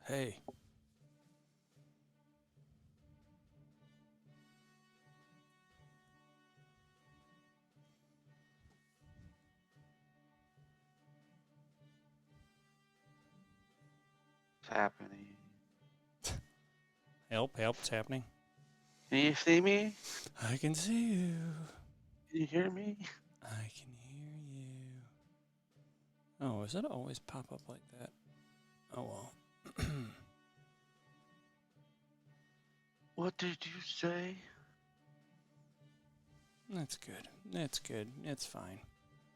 Hey, Happening. help, it's happening. Can you see me? I can see you. Can you hear me? I can hear you. Oh, does it always pop up like that? Oh, well. What did you say? That's good. It's good. It's fine.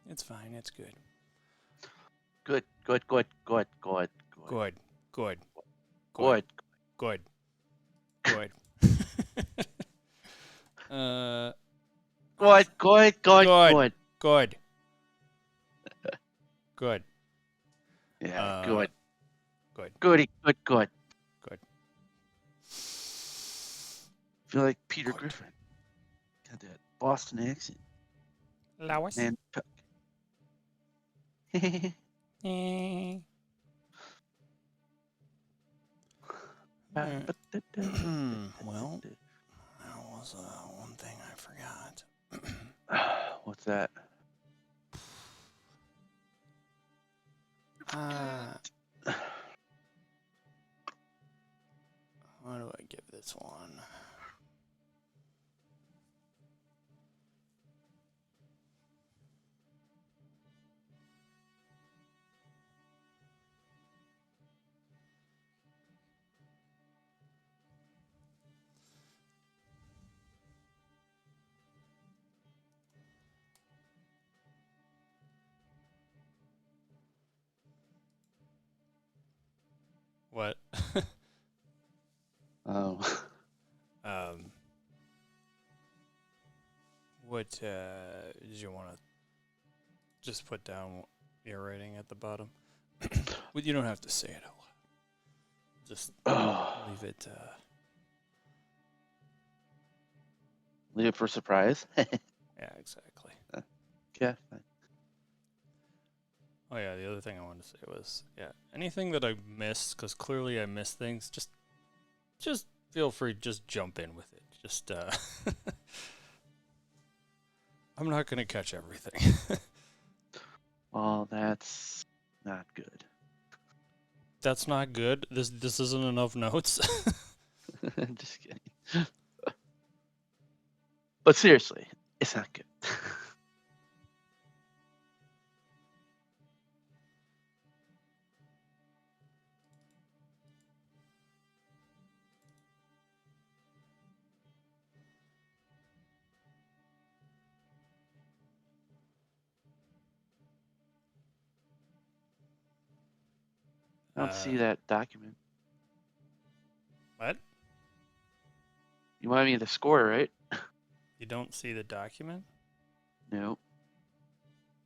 It's fine. It's good. Good, good, good, good, good, good, Good. Good. Good. good, Good. Good. uh, good, good, good, good. good. Good. Good. Yeah, Uh, good. good. Goody, good, good. Good. Feel like Peter Good. Griffin. Got that Boston accent. Lois. And Eh. Alright. Well, that was one thing I forgot. what's that? What do I give this one? What? Oh, um, what did you want to just put down your rating at the bottom? Well, you don't have to say it out loud. Just leave it. leave it for surprise. Yeah, exactly. Yeah, fine. Oh yeah, the other thing I wanted to say was anything that I missed, because clearly I missed things. Just feel free, just jump in with it. Just I'm not gonna catch everything. Well, that's not good. That's not good. This isn't enough notes. Just kidding. But seriously, it's not good. I don't see that document. What? You want me to score, right? You don't see the document? No.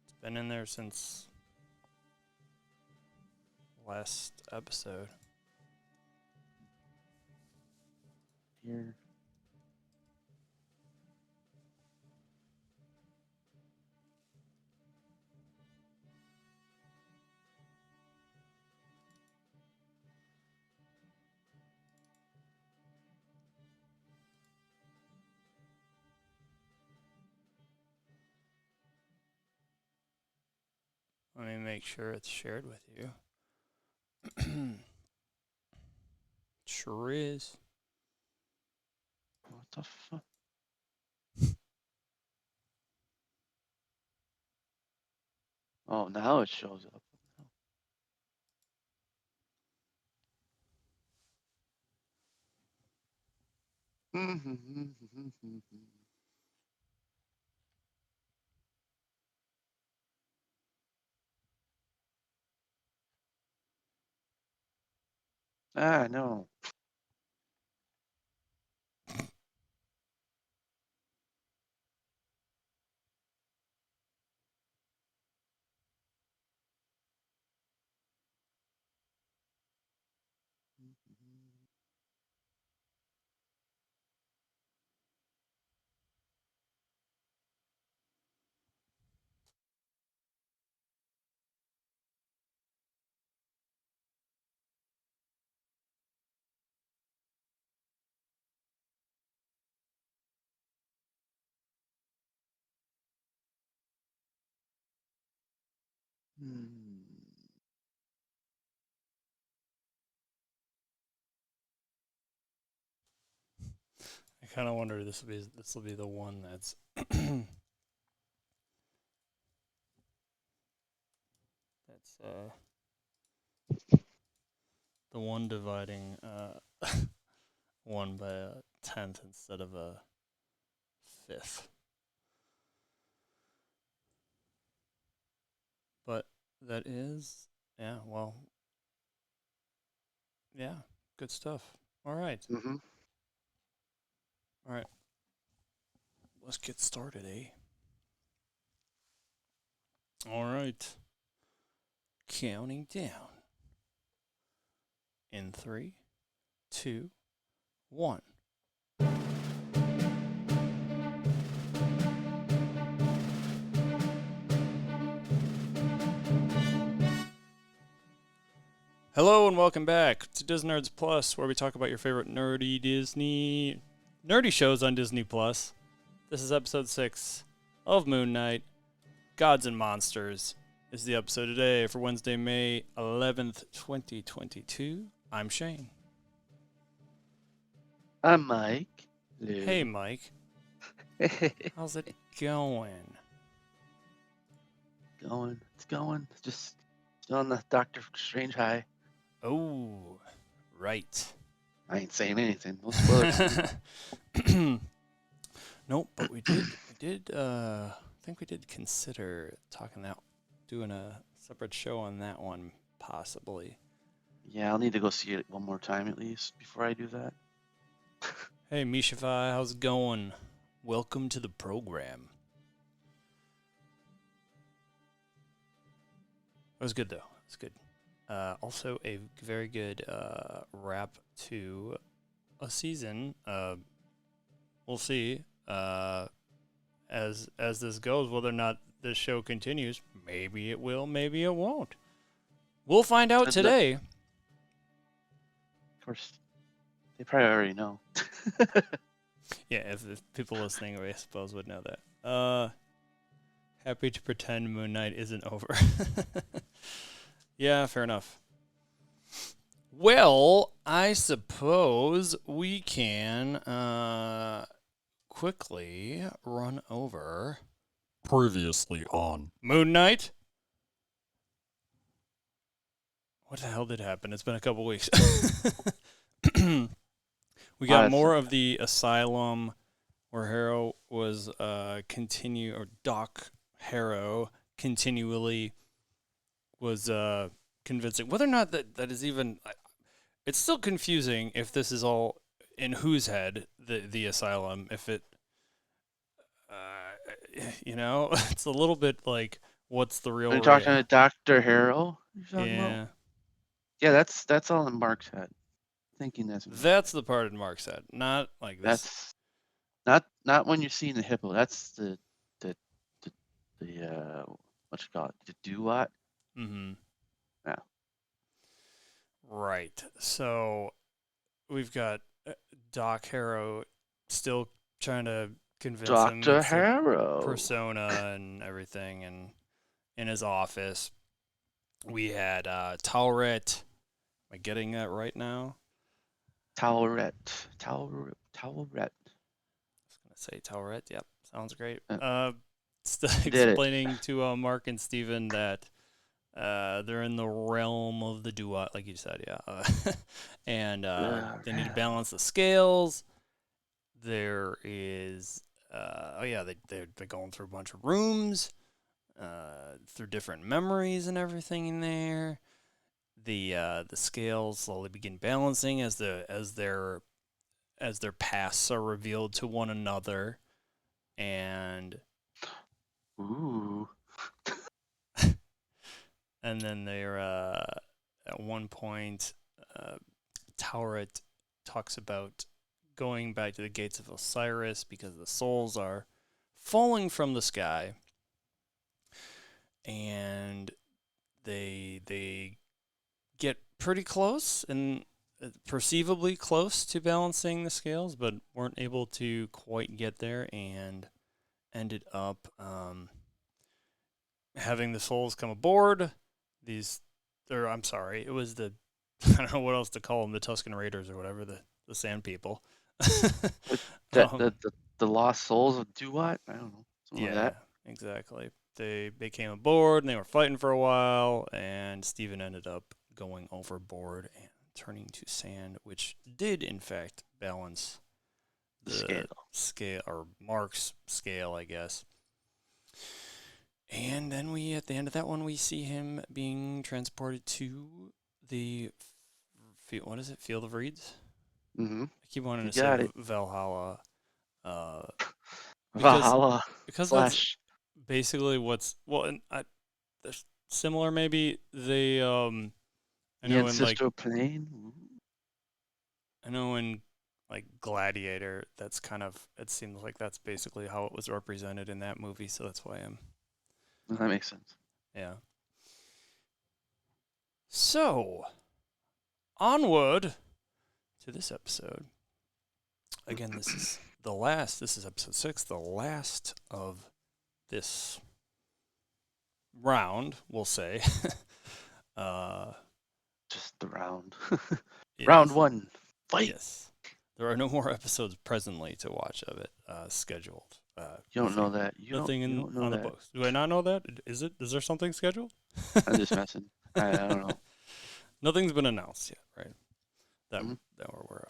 It's been in there since last episode. Here. Let me make sure it's shared with you. Sure is. What the fuck? Oh, now it shows up. Ah, no. I kind of wonder this will be the one that's that's the one dividing one by a tenth instead of a fifth. But that is, yeah, well, yeah, good stuff. All right. Mm-hmm. All right. Let's get started, eh? All right. Counting down. In 3, 2, 1. Hello and welcome back to Disnerds Plus, where we talk about your favorite nerdy shows on Disney Plus. This is episode 6 of Moon Knight. Gods and Monsters is the episode today for Wednesday, May 11th, 2022. I'm Shane. I'm Mike. Hey, Mike. How's it going? It's going. Just still on the Doctor Strange high. Oh, right. I ain't saying anything. No spoilers. Nope, but we did, I think we did consider doing a separate show on that one, possibly. Yeah, I'll need to go see it one more time at least before I do that. Hey, Mishafai, how's it going? Welcome to the program. It was good, though. It was good. Also, a very good wrap to a season. We'll see as this goes whether or not this show continues. Maybe it will, maybe it won't. We'll find out today. Of course, they probably already know. Yeah, if people listening, I suppose, would know that. Happy to pretend Moon Knight isn't over. Yeah, fair enough. Well, I suppose we can quickly run over previously on Moon Knight. What the hell did happen? It's been a couple weeks. We got more of the asylum where Harrow was Doc Harrow continually was convincing. Whether or not that is even, it's still confusing if this is all in whose head, the asylum, if it, it's a little bit like, what's the real Are you talking to Dr. Harrow? Yeah. Yeah, that's all in Mark's head. Thinking that's the part in Mark's head, not like this. That's not when you're seeing the hippo. That's the what you call it? The do what? Mm-hmm. Yeah. Right. So we've got Doc Harrow still trying to convince him Dr. it's Harrow a persona and everything, and in his office we had Towret. Am I getting that right now? Towret. I was gonna say Towret. Yep, sounds great. Still explaining to Mark and Steven that they're in the realm of the duat, like you said, yeah. And they need to balance the scales. There is, they're going through a bunch of rooms, through different memories and everything in there. The scales slowly begin balancing as their pasts are revealed to one another, and ooh. And then they're at one point, Towret talks about going back to the gates of Osiris because the souls are falling from the sky, and they get pretty close and perceivably close to balancing the scales, but weren't able to quite get there, and ended up having the souls come aboard. I'm sorry, it was the I don't know what else to call them, the Tusken Raiders or whatever, the Sand People. The lost souls would do what? I don't know. Something like Yeah, that. exactly. They came aboard and they were fighting for a while, and Steven ended up going overboard and turning to sand, which did in fact balance the scale, or Mark's scale, I guess. And then at the end of that one, we see him being transported to the what is it? Field of Reeds. Mm-hmm. I keep wanting You to say got it. Valhalla, uh, Valhalla because that's slash basically what's and similar maybe. They I the know in ancestral plane. I know in like Gladiator, that's kind of, it seems like that's basically how it was represented in that movie, so that's why I'm That makes sense. yeah. So onward to this episode. Again, this is the last. This is episode 6, the last of this round, we'll say. Just the round. Yes. Round 1, fight. Yes. There are no more episodes presently to watch of it scheduled. You don't know that. Nothing you don't know on that. the books. Do I not know that? Is there something scheduled? I'm just messing. I don't know. Nothing's been announced yet, right? That Mm-hmm. that we're aware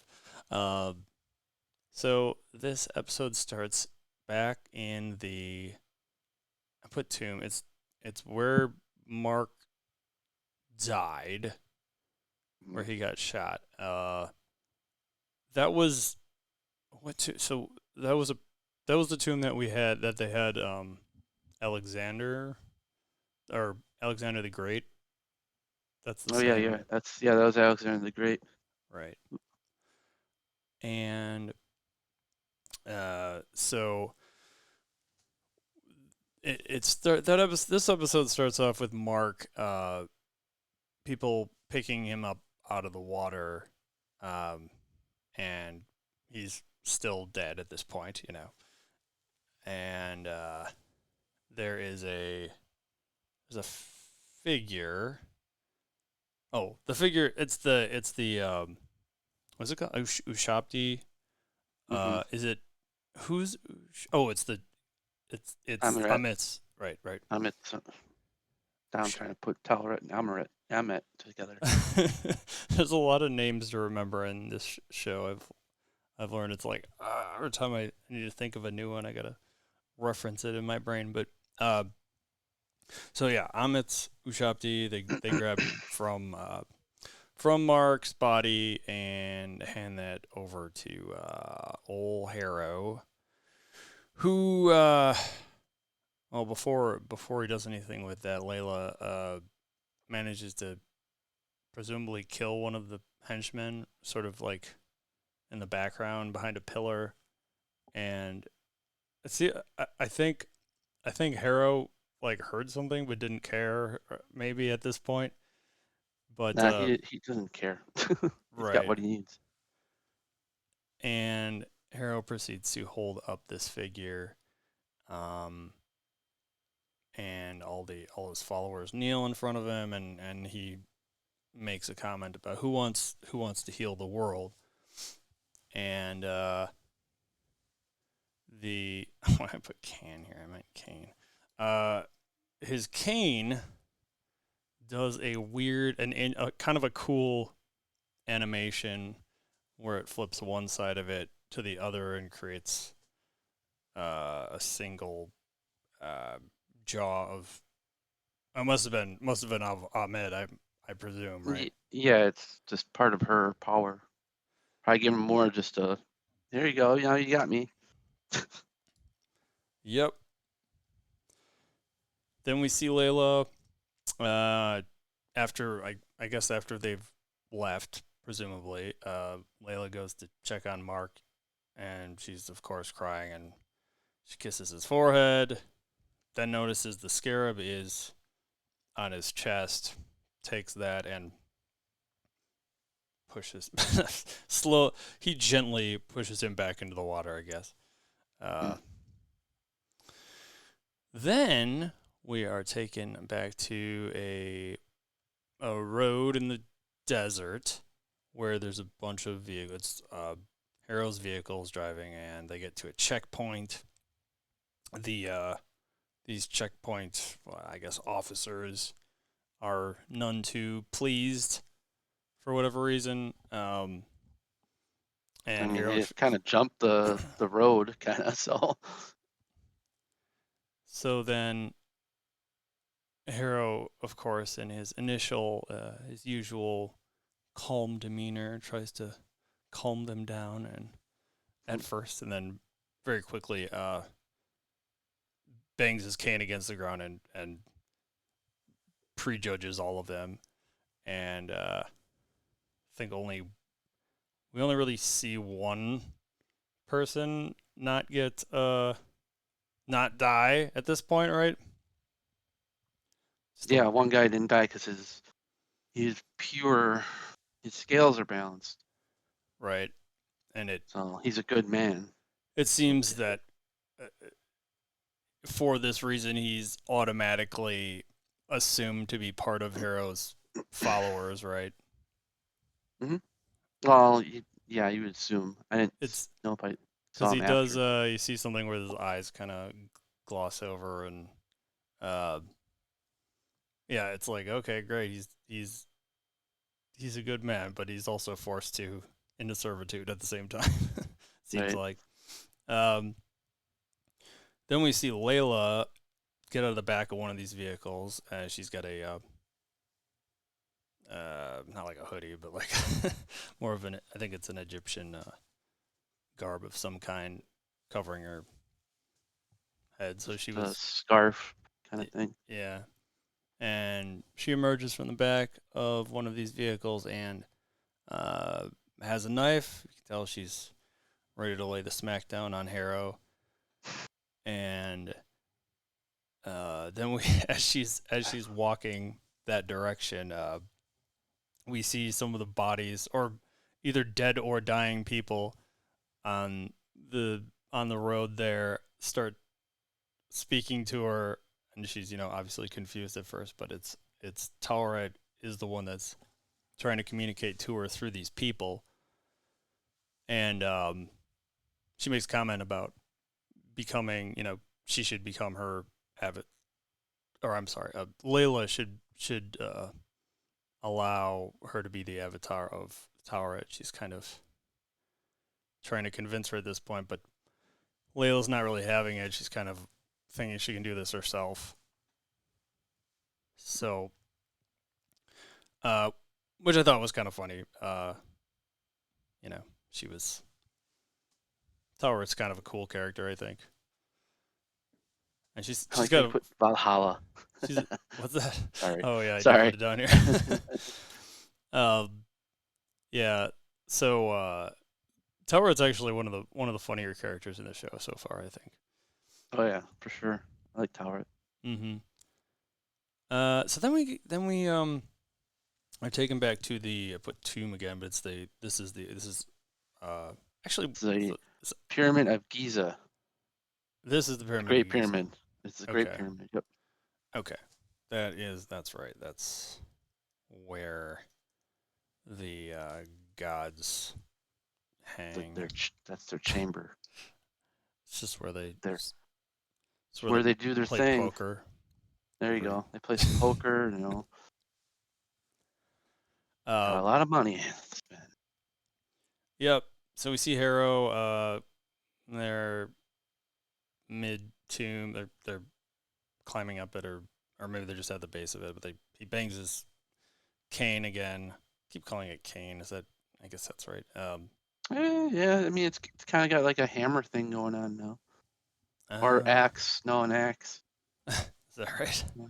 of. So this episode starts back in the, I put tomb. It's where Mark died, where he got shot. That was so that was the tomb that they had Alexander the Great. That's the same. Yeah. That was Alexander the Great. Right. And so this episode starts off with Mark, people picking him up out of the water, and he's still dead at this point, and there's a figure. Oh, the figure. It's the what's it called? Ushabti. Mm-hmm. Is it who's? Oh, it's Amit's. Right. I'm trying to put Talret and Amet together. There's a lot of names to remember in this show. I've learned it's like every time I need to think of a new one, I gotta reference it in my brain. But so yeah, Amit's Ushabti. They grab from Mark's body and hand that over to old Harrow, who well, before he does anything with that, Layla manages to presumably kill one of the henchmen, sort of like in the background behind a pillar. And see, I think Harrow like heard something but didn't care, maybe at this point. But he doesn't care. He's right. got what he needs. And Harrow proceeds to hold up this figure, and all his followers kneel in front of him, and he makes a comment about who wants to heal the world. And when I put can here, I meant cane. His cane does a weird and kind of a cool animation where it flips one side of it to the other and creates a single jaw of. It must have been of Ahmed, I presume, right? Yeah, it's just part of her power. Probably give him more just a. There you go. Now you got me. Yep. Then we see Layla. After I guess after they've left, presumably, Layla goes to check on Mark, and she's of course crying, and she kisses his forehead. Then notices the scarab is on his chest, takes that and pushes he gently pushes him back into the water, I guess. Then we are taken back to a road in the desert where there's a bunch of vehicles, Harrow's vehicles driving, and they get to a checkpoint. These checkpoint, well, I guess, officers are none too pleased for whatever reason. I And mean, Hero. they kind of jumped the road, kind of. So then Hero, of course, in his his usual calm demeanor, tries to calm them down, and at first, and then very quickly, bangs his cane against the ground and prejudges all of them. And I think we only really see one person not get not die at this point, right? Yeah, one guy didn't die because he's pure. His scales are balanced. Right, and so he's a good man. It seems that for this reason, he's automatically assumed to be part of Harrow's followers, right? Mm-hmm. Well, yeah, you would assume. I didn't know if I saw because him he after. does. You see something where his eyes kind of gloss over, and yeah, it's like, okay, great. He's a good man, but he's also forced to into servitude at the same time. Seems right. like. Then we see Layla get out of the back of one of these vehicles. She's got a not like a hoodie, but like more of an, I think it's an Egyptian garb of some kind covering her head. So she was a scarf kind of thing. Yeah. And she emerges from the back of one of these vehicles and has a knife. You can tell she's ready to lay the smackdown on Harrow. And then we, as she's walking that direction, we see some of the bodies, or either dead or dying people, on the road there, start speaking to her, and she's obviously confused at first, but it's Tauret is the one that's trying to communicate to her through these people, and she makes a comment about becoming, she should become her avid, or I'm sorry, Layla should allow her to be the avatar of Tauret. She's kind of trying to convince her at this point, but Layla's not really having it. She's kind of thinking she can do this herself. So, which I thought was kind of funny. She was Tauret's kind of a cool character, I think. And she's like got put Valhalla. What's that? Sorry. Oh yeah, I Sorry. did put it down here. Yeah. So Tauret's actually one of the funnier characters in the show so far, I think. Oh yeah, for sure. I like Tauret. Mm-hmm. So then we are taken back to the I put tomb again, but this is actually the Pyramid of Giza. This is the Pyramid. Great Pyramid. It's the Great Pyramid. Yep. Okay, that's right. That's where the gods hang. That's their chamber. It's just where they. It's where they do their thing. Poker. There you go. They play some poker. Got a lot of money to spend. Yep. So we see Harrow. They're mid tomb. They're climbing up it, or maybe they're just at the base of it. But he bangs his cane again. Keep calling it cane. Is that? I guess that's right. Yeah. I mean, it's kind of got like a hammer thing going on now. Or axe. No, an axe. Is that right? Yeah.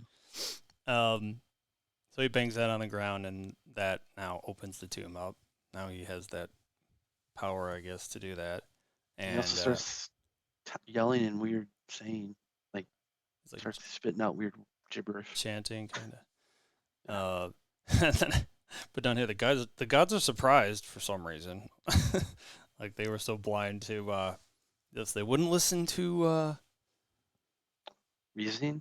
So he bangs that on the ground, and that now opens the tomb up. Now he has that power, I guess, to do that. And he also starts yelling and weird saying, like starts spitting out weird gibberish, chanting, kind of. But down here, the gods are surprised for some reason. Like they were so blind to this, they wouldn't listen to reasoning.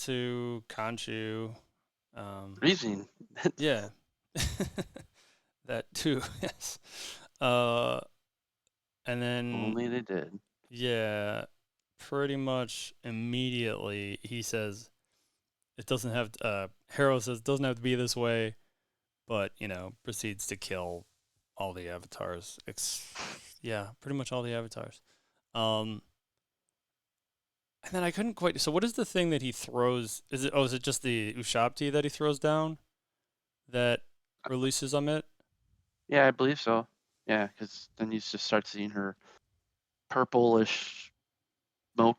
to Khonshu. Freezing. Yeah, that too. Yes. Uh, and then Only they did. yeah, pretty much immediately he says it doesn't have. Harrow says it doesn't have to be this way, but proceeds to kill all the avatars. Yeah, pretty much all the avatars. Um, and then I couldn't quite. So what is the thing that he throws? Is it? Oh, is it just the Ushabti that he throws down that releases Amit? Yeah, I believe so. Yeah, because then you just start seeing her purplish smoke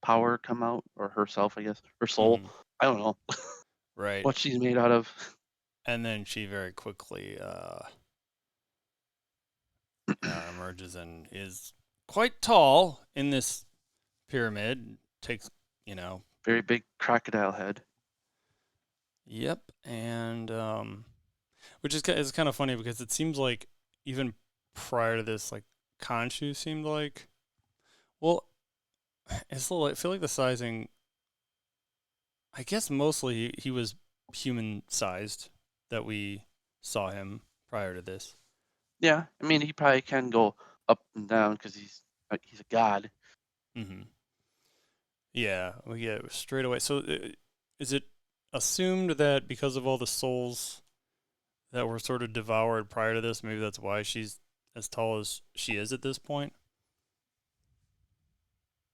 power come out, or herself, I guess, her soul. Mm-hmm. I don't know Right. what she's made out of. And then she very quickly emerges and is quite tall in this pyramid. Takes, you know, Very big crocodile head. yep. And which is kind of funny because it seems like even prior to this, like Khonshu seemed like, well, it's a little, I feel like the sizing. I guess mostly he was human sized that we saw him prior to this. Yeah, I mean he probably can go up and down because he's a god. Mm-hmm. Yeah, well, yeah, straight away. So, is it assumed that because of all the souls that were sort of devoured prior to this, maybe that's why she's as tall as she is at this point?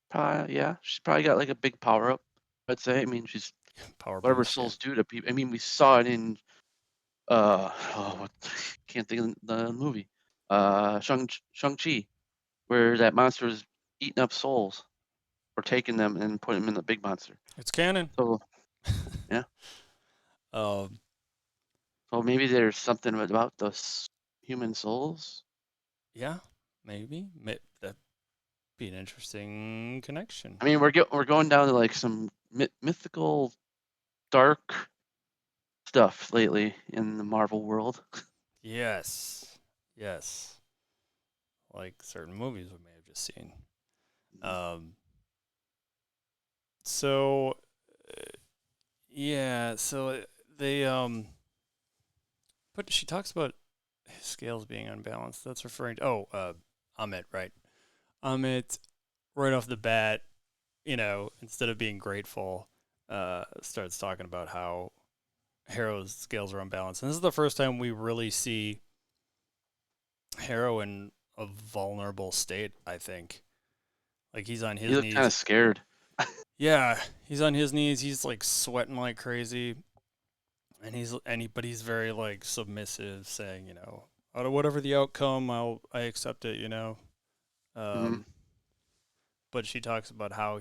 Probably, yeah, she's probably got like a big power up. I'd say. I mean, she's Power whatever boost, yeah. souls do to people. I mean, we saw it in what can't think of the movie. Shang-Chi, where that monster was eating up souls or taking them and putting them in the big monster. It's canon. So yeah, um, so maybe there's something about those human souls. yeah, maybe. That'd be an interesting connection. I mean, we're going down to like some mythical, dark stuff lately in the Marvel world. Yes, yes. Like certain movies we may have just seen. Um, so yeah, so they but she talks about his scales being unbalanced. That's referring to Amit, right? Amit right off the bat, instead of being grateful, starts talking about how Harrow's scales are unbalanced. And this is the first time we really see Harrow in a vulnerable state, I think. Like he's on He his looked kind of knees. scared. Yeah, he's on his knees. He's like sweating like crazy. But he's very like submissive, saying, out of whatever the outcome, I accept it, Hmm. Um, but she talks about how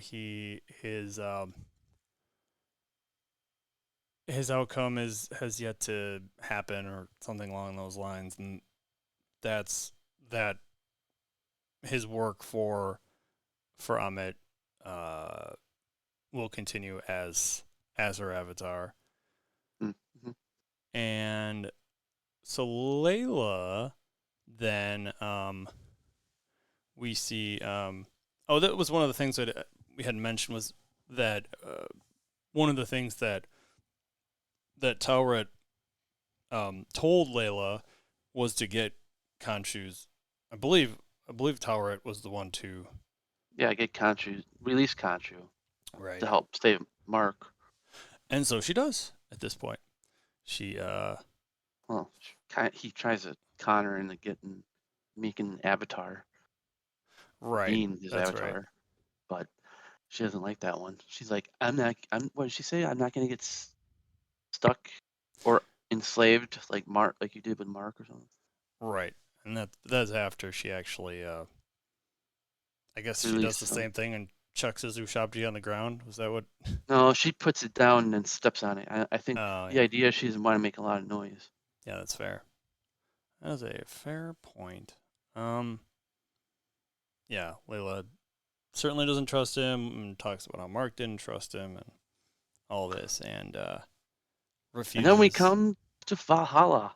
his outcome has yet to happen or something along those lines, and that's that his work for Amit uh, will continue as her avatar. Hmm. And so Layla then we see that was one of the things that we had mentioned was that one of the things that Tauret told Layla was to get Khonshu's. I believe Tauret was the one to. Yeah, get Khonshu, release Khonshu Right. to help save Mark. And so she does at this point. She Well, he tries to con her into making an avatar, or right. being his That's right. avatar, but she doesn't like that one. She's like, what did she say? I'm not gonna get stuck or enslaved like Mark, like you did with Mark or something. Right. And that's after she actually I guess she does the Releases him. same thing and chucks his Ushabji on the ground. Was that what? No, she puts it down and then steps on it. I think Oh the yeah. idea is she doesn't want to make a lot of noise. Yeah, that's fair. That is a fair point. Um yeah, Layla certainly doesn't trust him and talks about how Mark didn't trust him and all this and And then we refuses. come to Valhalla.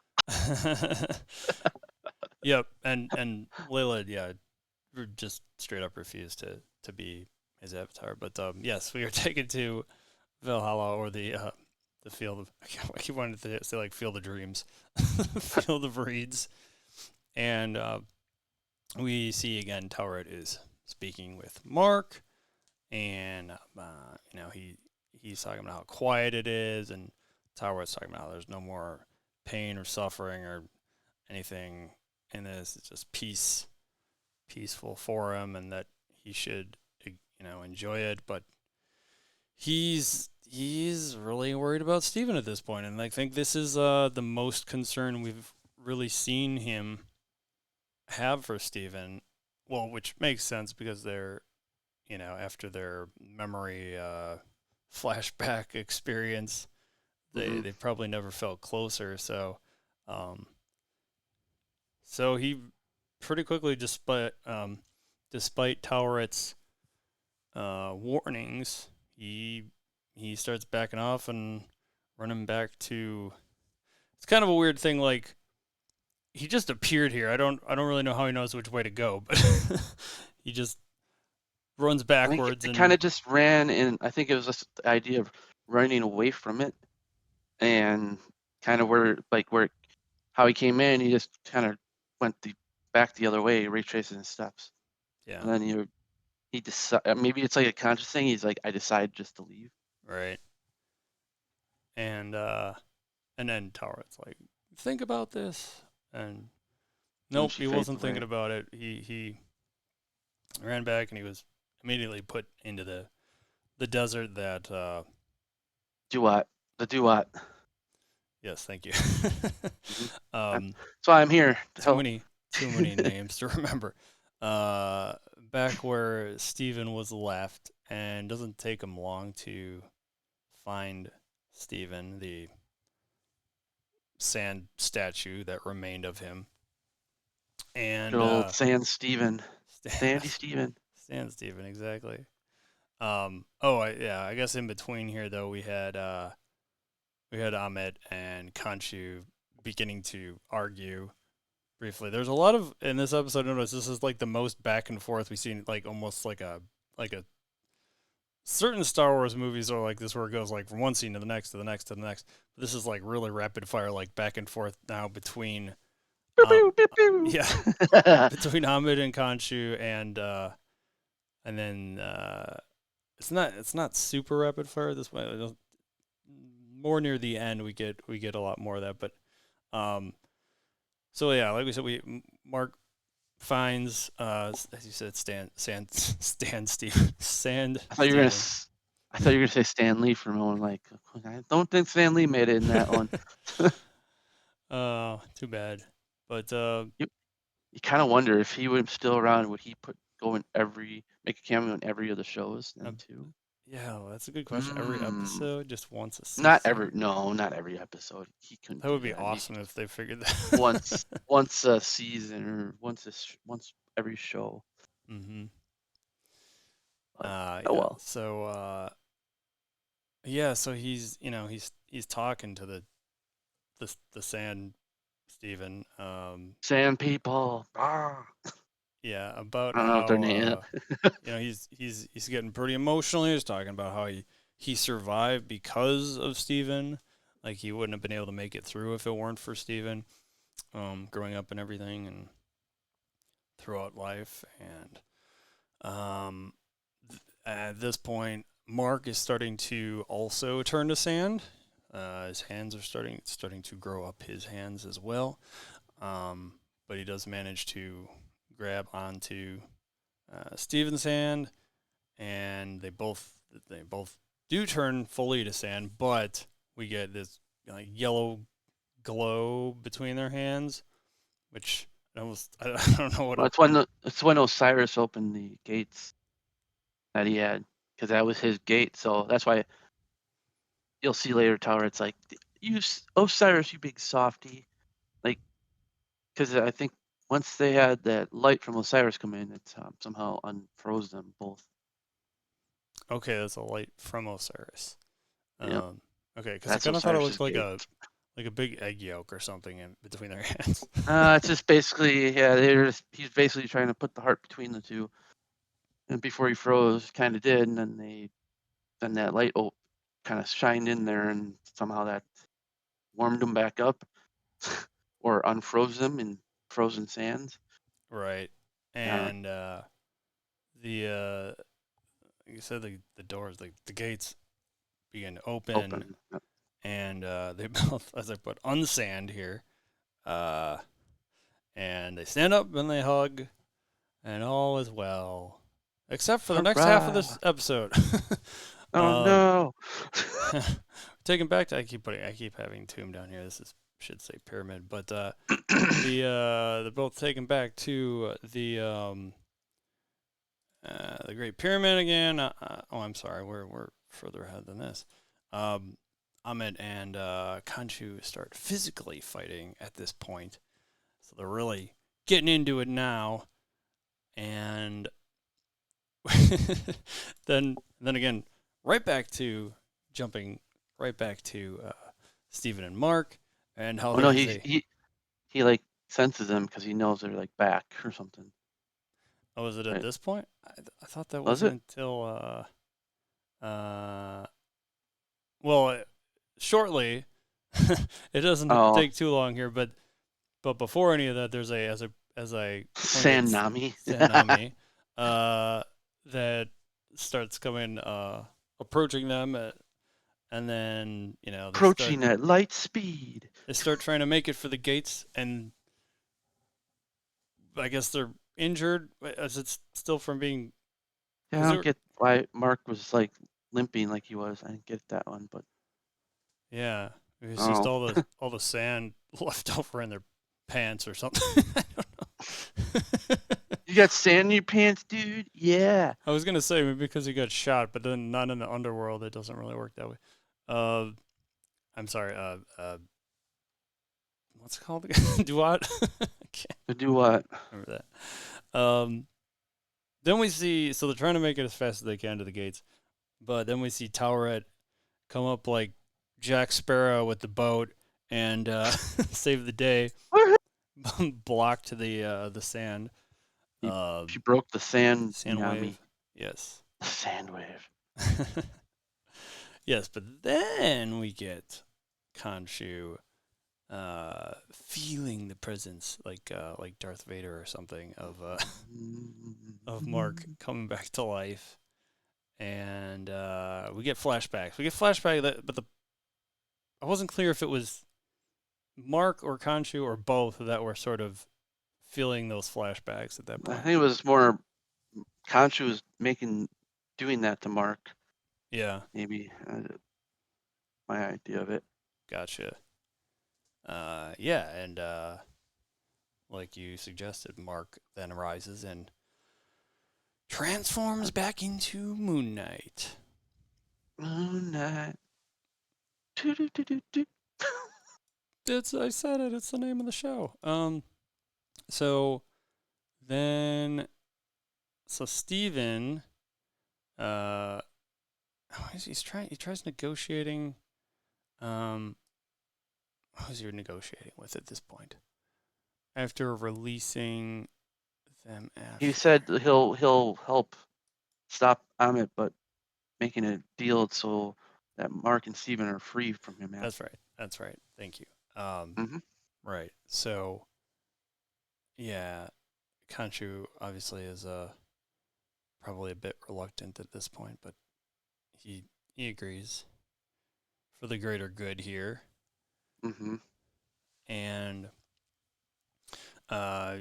Yep, and Layla, yeah, just straight up refused to be his avatar. But yes, we are taken to Valhalla or the field of I keep wanting to say like Field of Dreams, Field of Reeds, and we see again Tauret is speaking with Mark, and he's talking about how quiet it is, and Tauret's talking about how there's no more pain or suffering or anything in this. It's just peaceful for him, and that he should enjoy it. But he's really worried about Steven at this point, and I think this is the most concern we've really seen him have for Steven. Well, which makes sense because they're after their memory flashback experience, they probably never felt closer. So he pretty quickly, despite Tauret's warnings, he starts backing off and running back to. It's kind of a weird thing. Like he just appeared here. I don't really know how he knows which way to go, but he just runs backwards. I think it kind of just ran, and I think it was just the idea of running away from it, and kind of where how he came in, he just kind of went back the other way, retracing his steps. Yeah. And then he decided, maybe it's like a conscious thing. He's like, I decided just to leave. Right. And then Tauret's like, think about this, and nope, he wasn't thinking about it. He ran back, and he was immediately put into the desert that Duat. The Duat. Yes, thank you. So I'm here. Too many names to remember. Back where Steven was left, and it doesn't take him long to find Steven, the sand statue that remained of him. And good old Sand Steven. Sandy Steven. Sand Steven, exactly. I guess in between here though we had Ahmet and Khonshu beginning to argue briefly. There's a lot of in this episode. Notice this is like the most back and forth we've seen, like almost like a certain Star Wars movies are like this, where it goes like from one scene to the next to the next to the next. But this is like really rapid fire, like back and forth now between between Ahmed and Khonshu, and then it's not super rapid fire at this way. More near the end, we get a lot more of that. But so yeah, like we said, Mark finds as you said, Sand Steve Sand. I thought you were gonna say Stan Lee for a moment. Like, I don't think Stan Lee made it in that one. Too bad. But you kind of wonder if he was still around, would he make a cameo in every of the shows then too? Yeah, well, that's a good question. Every episode, just once a season. Not every episode. He couldn't. That would be awesome if they figured that once a season or once every show. Mm-hmm. Well. So so he's talking to the Sand Steven. Sand people. Yeah, about I don't know what their name. He's getting pretty emotional. He's talking about how he survived because of Steven. Like he wouldn't have been able to make it through if it weren't for Steven, growing up and everything and throughout life. And at this point, Mark is starting to also turn to sand. His hands are starting to grow up his hands as well. But he does manage to grab onto Steven's hand, and they both do turn fully to sand, but we get this yellow glow between their hands, which I don't know what. Well, it's when Osiris opened the gates that he had, because that was his gate. So that's why you'll see later, Tower. It's like, Osiris, you big softy, like, because I think once they had that light from Osiris come in, it somehow unfroze them both. Okay, that's a light from Osiris. Yep. Okay, because I kind of thought it looked like a big egg yolk or something in between their hands. It's just basically, he's basically trying to put the heart between the two. And before he froze, kind of did, and then that light kind of shined in there, and somehow that warmed them back up or unfroze them in frozen sands. Right. And the like you said, the doors, the gates begin to open, Yep. and they both, as I put, unsand here, and they stand up and they hug, and all is well, except for the next half of this episode. Oh no! Taken back to I keep having tomb down here. Should say pyramid, but they're both taken back to the Great Pyramid again. I'm sorry, we're further ahead than this. Ahmed and Khonshu start physically fighting at this point, so they're really getting into it now. And then again, jumping right back to Stephen and Mark, and how no, he like senses them because he knows they're like back or something. Oh, was it at this point? I thought that Was it? Until well, shortly. It doesn't take too long here, but before any of that, there's as I pointed, Sand-Nami that starts coming, approaching them, and then approaching at light speed. They start trying to make it for the gates, and I guess they're injured. Is it still from being? Yeah, I don't get why Mark was like limping like he was. I didn't get that one, but yeah, it's just all the sand left over in their pants or something. I don't know. You got sand in your pants, dude? Yeah. I was gonna say maybe because he got shot, but then not in the underworld. It doesn't really work that way. I'm sorry. What's it called again? Do what? Do what? Remember that. Then we see, so they're trying to make it as fast as they can to the gates, but then we see Toweret come up like Jack Sparrow with the boat and save the day. Blocked the sand. She broke the sand wave. Yes. The sand wave. Yes, but then we get Khonshu feeling the presence like Darth Vader or something of Mark coming back to life, and we get flashbacks. But I wasn't clear if it was Mark or Khonshu or both that were sort of feeling those flashbacks at that point. I think it was more Khonshu was doing that to Mark. Yeah, maybe my idea of it. Gotcha. Yeah, and like you suggested, Mark then arises and transforms back into Moon Knight. Moon Knight. I said it. It's the name of the show. So then, Steven, he tries negotiating. Who's he negotiating with at this point? After releasing them, he said he'll help stop Ahmed, but making a deal so that Mark and Steven are free from him. That's right. Thank you. Right. So, yeah, Khonshu obviously is probably a bit reluctant at this point, but he agrees for the greater good here. And at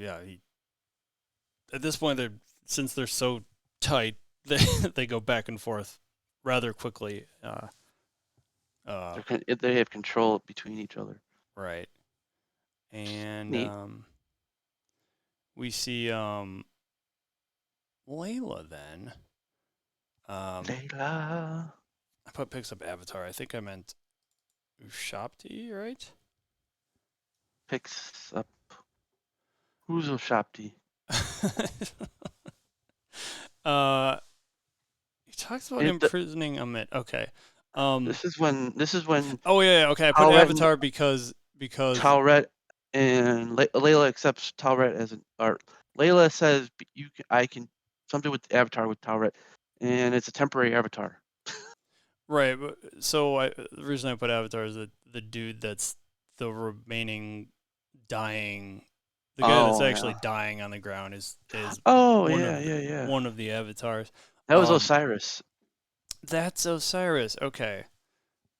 this point, since they're so tight, they go back and forth rather quickly. They have control between each other. Right. And we see Layla then. Layla. I picks up Avatar. I think I meant Ushapti, right? Picks up. Who's Ushapti? He talks about imprisoning Amit. Okay. This is when. Oh yeah. Okay. I put Avatar because Toweret and Layla accepts Toweret as Layla says I can something with Avatar with Toweret, and it's a temporary avatar. Right. So the reason I put Avatar is that the dude that's the remaining dying, the guy that's Oh actually yeah. dying on the ground is Oh one yeah, of yeah, yeah. one of the avatars. That was Um, Osiris. that's Osiris. Okay,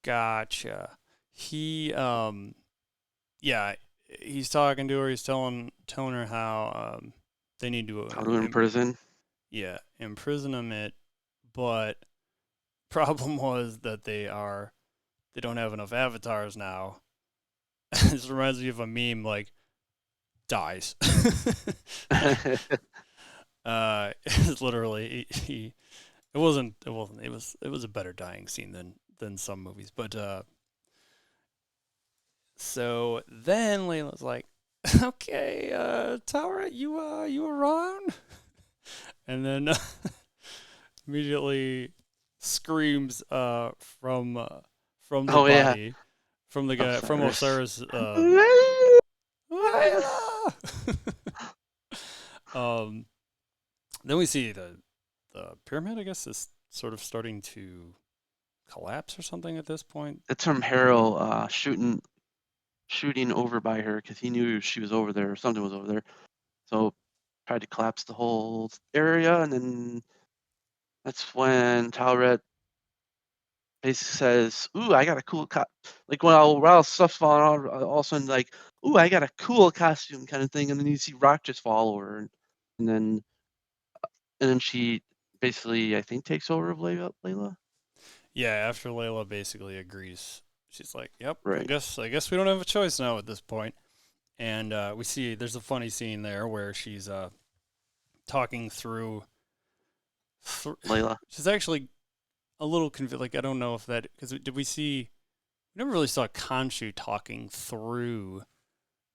gotcha. He yeah, he's talking to her. He's telling her how they need to How to imprison. yeah, imprison him. But problem was that they don't have enough avatars now. This reminds me of a meme like dies. It's literally it was a better dying scene than some movies. But so then Layla's like, okay, Tara, you around? And then immediately screams from the Oh yeah, body from the guy from Osiris. Osiris Layla. um then we see the pyramid, I guess, is sort of starting to collapse or something at this point. That's from Harrow shooting over by her because he knew she was over there or something was over there. So tried to collapse the whole area, and then that's when Talret basically says, "Ooh, I got a cool like while stuff's falling out, all of a sudden like, ooh, I got a cool costume kind of thing, and then you see rock just fall over, and then she basically I think takes over of Layla. Yeah, after Layla basically agrees, she's like, "Yep, Right. I guess we don't have a choice now at this point." And we see there's a funny scene there where she's talking through. Layla. She's actually a little confused. Like I don't know if that because did we see? We never really saw Khonshu talking through.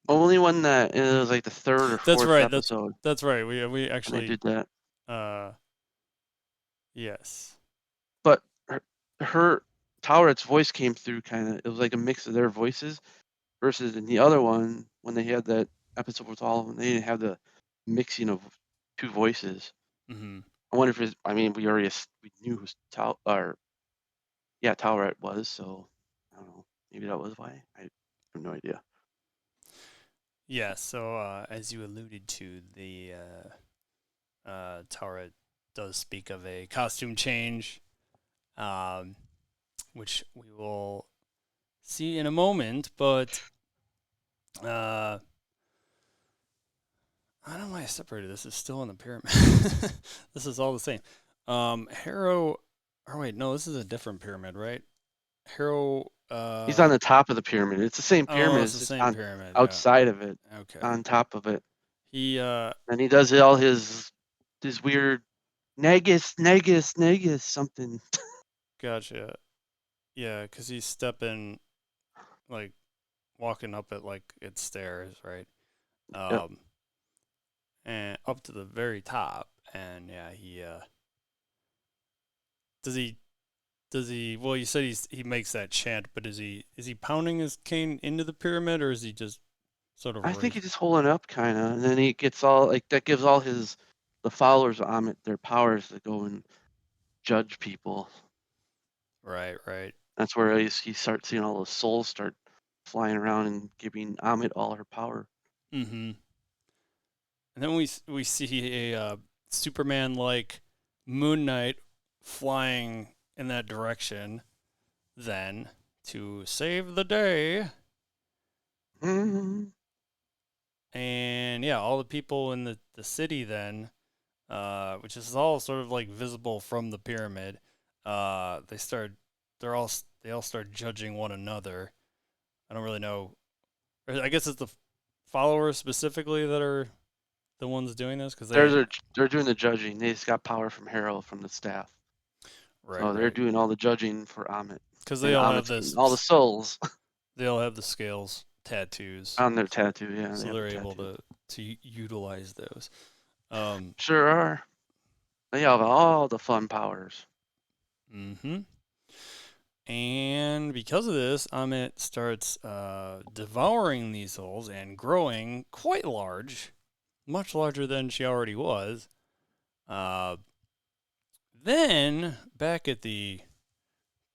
Only one that it was like the third or That's fourth right. episode That's right. We when they actually did that. uh yes. But her Talret's voice came through kind of. It was like a mix of their voices versus in the other one when they had that episode with all of them, they didn't have the mixing of two voices. Mm-hmm. I wonder if it's, I mean, we knew who Talret was, so I don't know. Maybe that was why. I have no idea. Yeah. So as you alluded to, the Tara does speak of a costume change, um, which we will see in a moment. But I don't know why I separated this. It's still in the pyramid. This is all the same. Harrow. Oh wait, no, this is a different pyramid, right? Harrow. He's on the top of the pyramid. It's the same Oh, pyramid. it's It's the just same on pyramid. Yeah. outside of it, Okay. on top of it, He and he does all his weird negus something. gotcha. Yeah, because he's stepping like walking up it like it's stairs, right? Yep. Um, and up to the very top, and yeah, he does he well, you said he makes that chant, but is he pounding his cane into the pyramid, or is he just sort of I think raising? he's just holding up kind of, and then he gets all like that gives all the followers of Amit their powers to go and judge people. Right, right. That's where he starts seeing all those souls start flying around and giving Amit all her power. Mm-hmm. And then we see a Superman like Moon Knight flying in that direction, then to save the day. Mm-hmm. And yeah, all the people in the city then, which is all sort of like visible from the pyramid, they start they all start judging one another. I don't really know. I guess it's the followers specifically that are the ones doing this because they They're doing the judging. They just got power from Harrow from the staff, right so they're right doing all the judging for Amit, because and they all have Amit's getting all the souls they all have the scales tattoos, on their tattoo. Yeah, they so have the they're able tattoo. to utilize those. Um, Sure are. They have all the fun powers. mm-hmm. And because of this, Amit starts devouring these souls and growing quite large, much larger than she already was. Uh, then, back at the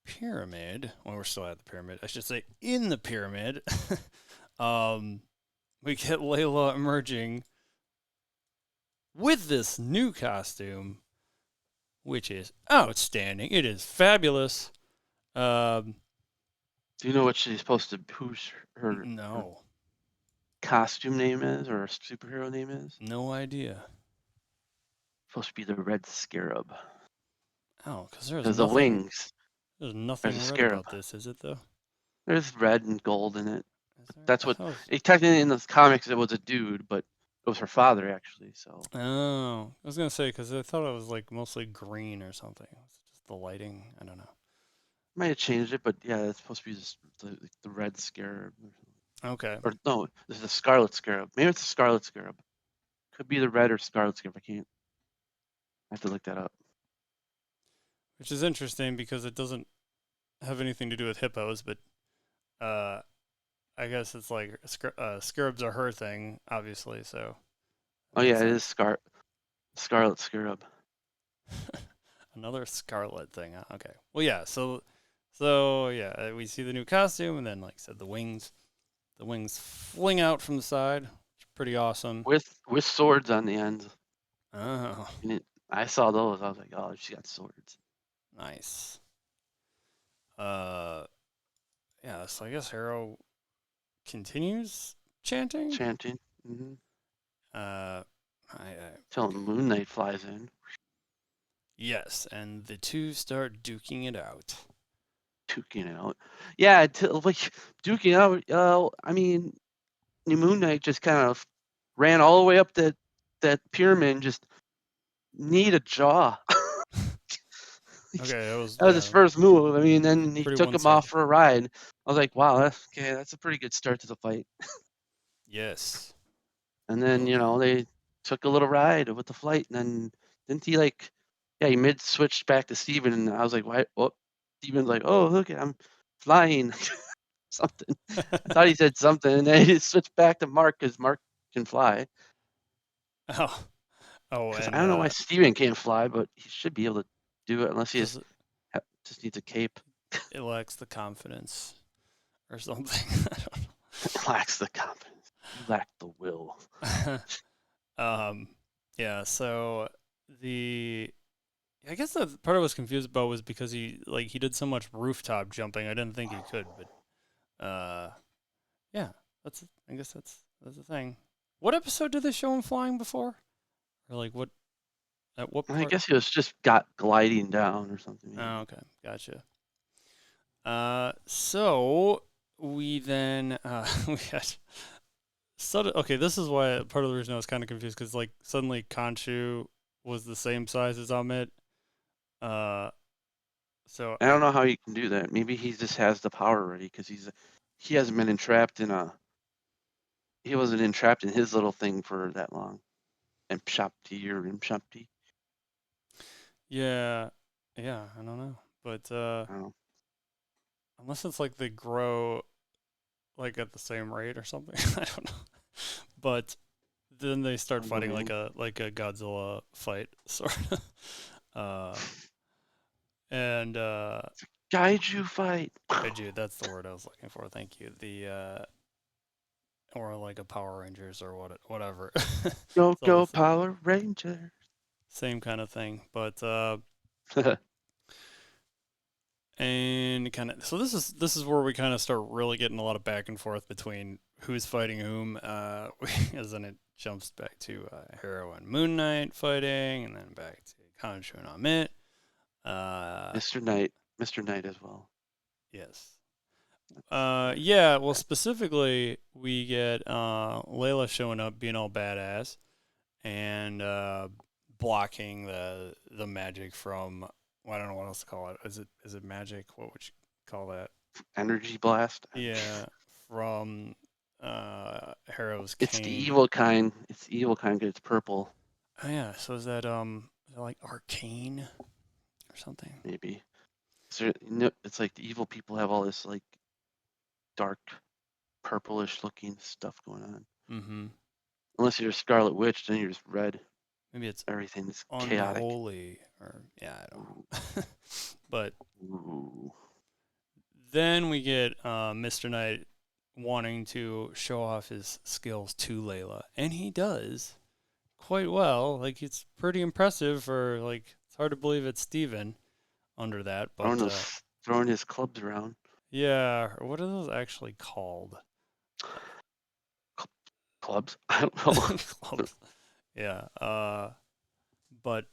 pyramid, well, we're still at the pyramid. I should say in the pyramid. We get Layla emerging with this new costume, which is outstanding. It is fabulous. Do you know what she's supposed to? Who's her No, costume name is, or superhero name is? no idea. Supposed to be the Red Scarab. Oh, because there's Because the nothing. wings. There's There's nothing a red scarab. about this, is it though? There's red and gold in it. Is there? That's I what. thought it was... Technically, in the comics, it was a dude, but it was her father actually. So. Oh, I was gonna say because I thought it was like mostly green or something. It's just the lighting. I don't know. Might have changed it, but yeah, it's supposed to be the Red Scarab. Okay. Or no, this is the Scarlet Scarab. Maybe it's the Scarlet Scarab. Could be the Red or Scarlet Scarab. I can't. I have to look that up. Which is interesting because it doesn't have anything to do with hippos, but I guess it's like scarabs are her thing, obviously. So Oh yeah, it is Scarlet Scarab. Another scarlet thing. Huh? Okay. Well, yeah. So yeah, we see the new costume, and then like I said, the wings fling out from the side. Which is pretty awesome. With swords on the ends. Oh, I saw those. I was like, oh, she got swords. nice. Yeah. So I guess Harrow continues chanting. Chanting. Mm-hmm. I Till Moon Knight flies in. Yes, and the two start duking it out. Duking it out. Yeah, like duking out. I mean, Moon Knight just kind of ran all the way up that pyramid and just need a jaw. Okay, That was his first move. I mean, then he pretty took him off one-sided. for a ride. I was like, wow, that's a pretty good start to the fight. Yes. And then, they took a little ride with the flight. And then didn't he he mid switched back to Steven. And I was like, why? Oh, Steven's like, oh, look, I'm flying. Something. I thought he said something. And then he switched back to Mark because Mark can fly. Because And I don't know why Steven can't fly, but he should be able to do it unless he just needs a cape. It lacks the confidence or something. I don't know. It lacks the confidence. You lack the will. Yeah, so I guess the part I was confused about was because he did so much rooftop jumping. I didn't think he could, but yeah, I guess that's the thing. What episode did they show him flying before? Or like what at what part? I guess he was just got gliding down or something. Oh, okay. Gotcha. So we then we had okay, this is why part of the reason I was kind of confused because like suddenly Khonshu was the same size as Amit. So I don't know how he can do that. Maybe he just has the power already because he hasn't been entrapped in he wasn't entrapped in his little thing for that long. Impshapti or Impshapti. yeah, I don't know, but unless it's like they grow like at the same rate or something, I don't know. But then they start fighting like a Godzilla fight sort of. And Kaiju fight. Kaiju, that's the word I was looking for. Thank you. Or like a Power Rangers or whatever. Go Power Rangers. Same kind of thing, but and kind of so this is where we kind of start really getting a lot of back and forth between who's fighting whom. As then it jumps back to Harrow and Moon Knight fighting, and then back to Khonshu and Amit. Mr. Knight as well. Yes. Yeah. Well, specifically, we get Layla showing up, being all badass, and blocking the magic from. Well, I don't know what else to call it. Is it magic? What would you call that? Energy blast. Yeah, from Harrow's cane. It's the evil kind. It's the evil kind because it's purple. Oh yeah. So is that like arcane or something? Maybe. So, it's like the evil people have all this like dark, purplish looking stuff going on. Mm-hmm. Unless you're a Scarlet Witch, then you're just red. Maybe it's everything's unholy, chaotic. Or yeah, I don't know. But Ooh. Then we get Mr. Knight wanting to show off his skills to Layla, and he does quite well. Like it's pretty impressive for like it's hard to believe it's Steven under that, but throwing his clubs around. yeah, what are those actually called? Clubs? I don't know. Clubs. Yeah. But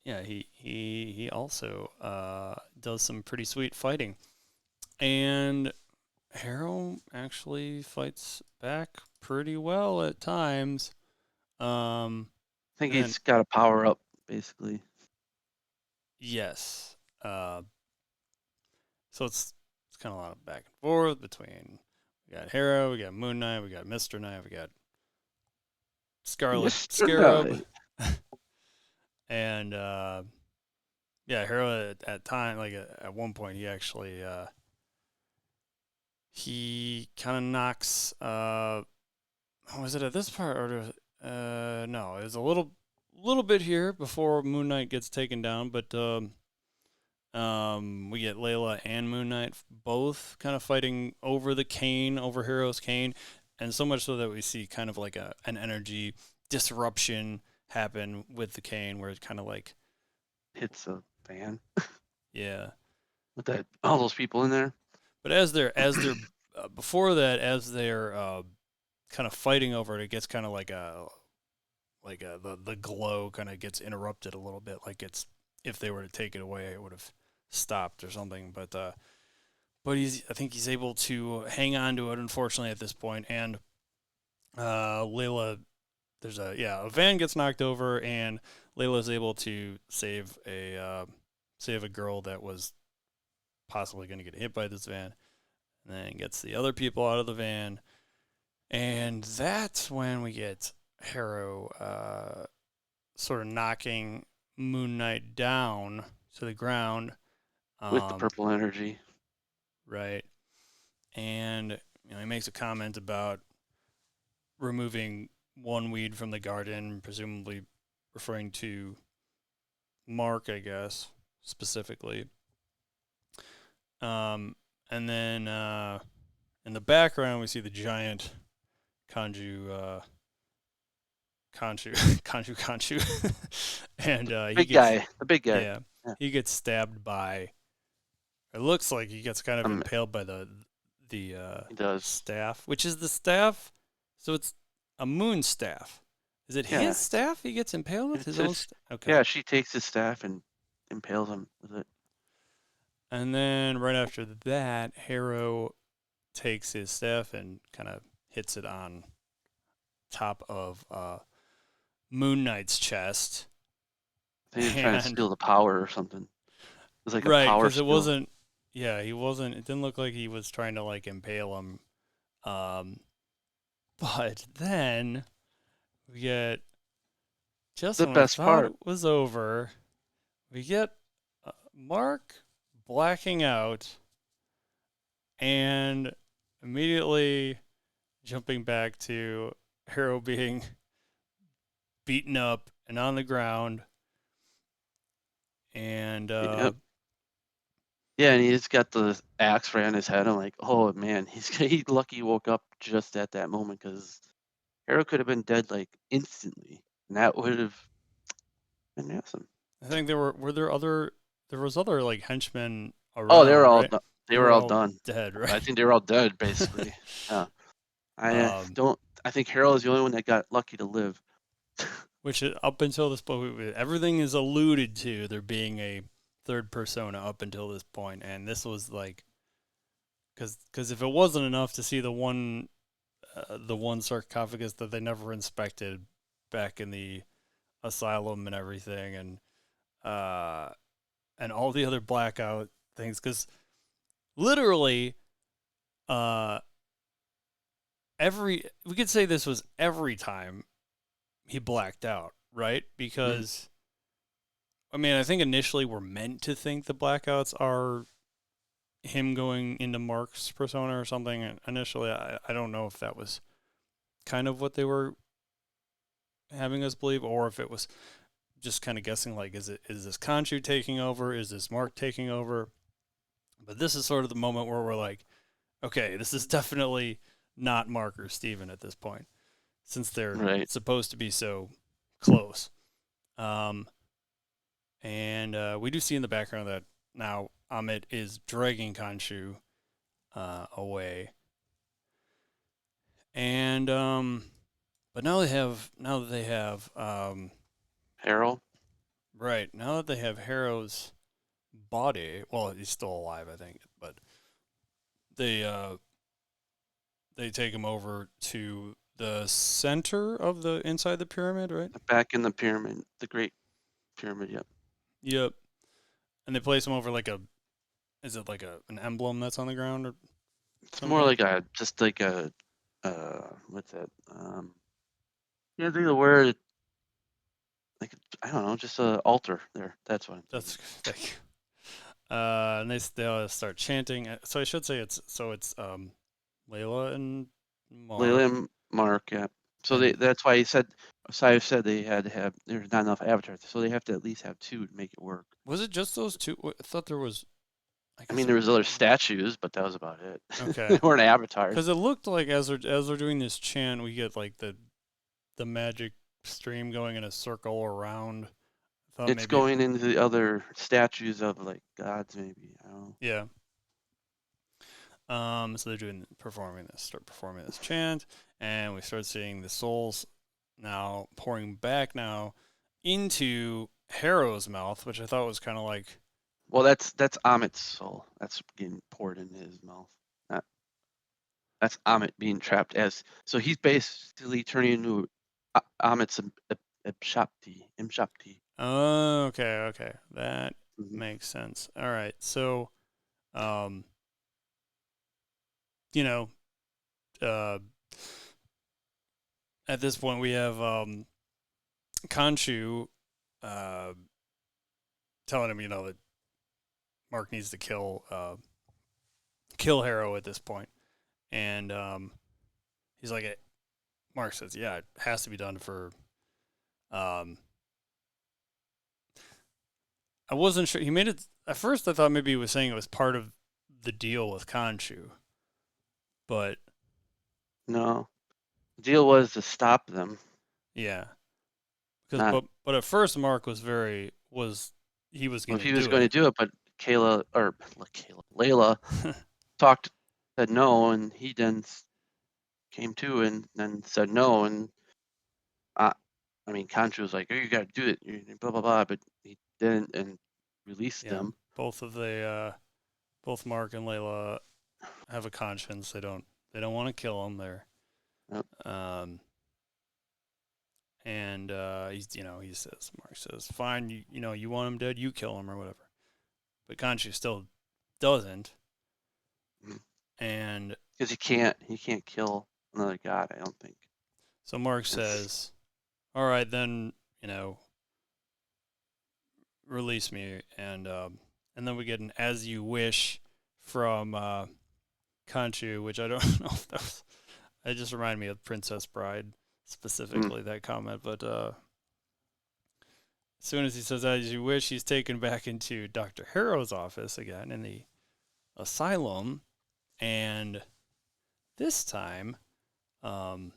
yeah, he also does some pretty sweet fighting, and Harrow actually fights back pretty well at times. I think And then he's got a power up, basically. yes, so it's kind of a lot of back and forth between we got Harrow, we got Moon Knight, we got Mr. Knight, we got Scarlet Mr. Scarab, Knight. and yeah, Harrow at time like at one point he actually he kind of knocks was it at this part or no, it was a little bit here before Moon Knight gets taken down, but we get Layla and Moon Knight both kind of fighting over the cane, over Harrow's cane, and so much so that we see kind of like an energy disruption happen with the cane, where it kind of like hits a van. Yeah. With all those people in there. But as they're before that, as they're kind of fighting over it, it gets kind of like the glow kind of gets interrupted a little bit, like it's if they were to take it away, it would have stopped or something. But I think he's able to hang on to it, unfortunately, at this point. And Layla, there's a van gets knocked over, and Layla's able to save a girl that was possibly going to get hit by this van, and then gets the other people out of the van. And that's when we get Harrow sort of knocking Moon Knight down to the ground. With the purple energy. Right. And he makes a comment about removing one weed from the garden, presumably referring to Mark, I guess, specifically. And then in the background, we see the giant Kanju, and the big guy. Yeah, he gets stabbed by. It looks like he gets kind of impaled by the staff, which is the staff. So it's a moon staff. Is it his staff he gets impaled with? His own staff? Okay. Yeah, she takes his staff and impales him with it. And then right after that, Harrow takes his staff and kind of hits it on top of Moon Knight's chest. He was trying to steal the power or something. It was like a power because it wasn't. Yeah, he wasn't. It didn't look like he was trying to like impale him. But then we get just when I thought it was over, we get Mark blacking out and immediately jumping back to Harrow being beaten up and on the ground. And yeah, and he's got the axe right on his head. I'm like, oh man, he's lucky he woke up just at that moment, because Harrow could have been dead like instantly, and that would have been awesome. I think there was other like henchmen around. Oh, they were all right? they were all done. Dead, right? I think they were all dead basically. Yeah. I think Harrow is the only one that got lucky to live. Which up until this point, everything is alluded to there being a third persona up until this point, and this was like, because if it wasn't enough to see the one sarcophagus that they never inspected back in the asylum and everything, and all the other blackout things, because literally, we could say this was every time he blacked out, right? Because I mean, I think initially we're meant to think the blackouts are him going into Mark's persona or something. And initially, I don't know if that was kind of what they were having us believe, or if it was just kind of guessing, like, is this Khonshu taking over? Is this Mark taking over? But this is sort of the moment where we're like, okay, this is definitely not Mark or Steven at this point, since they're Right. supposed to be so close. Um, and we do see in the background that now Amit is dragging Khonshu away. And but now that they have Harold. right, now that they have Harrow's body, well, he's still alive, I think, but they they take him over to the center of the inside the pyramid, right? Back in the pyramid, the Great Pyramid. Yep. Yep. And they place him over like a, is it like an emblem that's on the ground or It's more something? like just like what's that? Yeah, think of the word like I don't know, just a altar there. That's what I'm thinking. That's thank you. And they start chanting. So I should say it's Layla and Layla Mark and Mark, yeah. So and that's why he said Sai said they had to have there's not enough avatars, so they have to at least have two to make it work. was it just those two? I thought there was. I I guess mean, there. there was other statues, but that was about it. They Okay. weren't avatars. Because it looked like as they're doing this chant, we get like the magic stream going in a circle around. I thought It's maybe going into the other statues of like gods, maybe. I don't know. yeah. So they're start performing this chant, and we start seeing the souls now pouring back now into Harrow's mouth, which I thought was kind of like Well, that's Amit's soul. That's getting poured into his mouth. That, that's Amit being trapped as. So he's basically turning into Amit's Imshapti. oh, okay, that Hmm. makes sense. All right, so um, you know, uh, at this point we have Khonshu uh, telling him, that Mark needs to kill Harrow at this point, and he's like, Mark says, yeah, it has to be done for. Um, I wasn't sure. He made it at first. I thought maybe he was saying it was part of the deal with Khonshu, but No, the deal was to stop them, yeah, because not but at first Mark was he was well, going if to he was do going to it. do it, but Layla talked, said no, and he then came to and then said no, and I, I mean, Contra was like, "Oh, you got to do it," blah blah blah, but he didn't and released Yeah, them. both Mark and Layla have a conscience. They don't want to kill him. They're Yep. um, and he says Mark says fine, you want him dead, you kill him or whatever, but Khonshu still doesn't, and Because he can't kill another god. I don't think. so Mark It's, says, all right then, you know release me, and then we get an as you wish from Khonshu, which I don't know if that was. It just reminded me of Princess Bride mm, specifically that comment, but as soon as he says as you wish, he's taken back into Dr. Harrow's office again in the asylum, and this time um,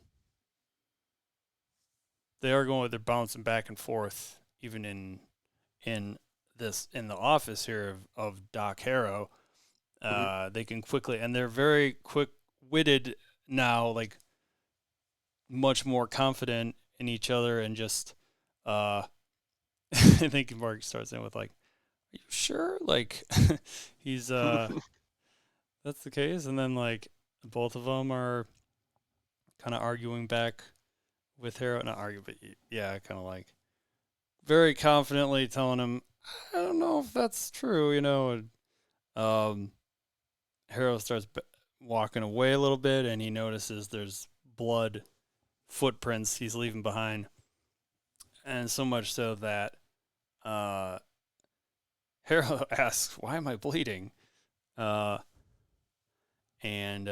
they're bouncing back and forth even in in the office here of Doc Harrow. mm. They can quickly, and they're very quick witted now, like much more confident in each other, and just I think Mark starts in with like, "Are you sure?" Like he's that's the case, and then like both of them are kind of arguing back with Harrow, not argue, but yeah, kind of like very confidently telling him, "I don't know if that's true," And Harrow starts walking away a little bit, and he notices there's blood footprints he's leaving behind, and so much so that uh, Harrow asks, "Why am I bleeding?" Uh, and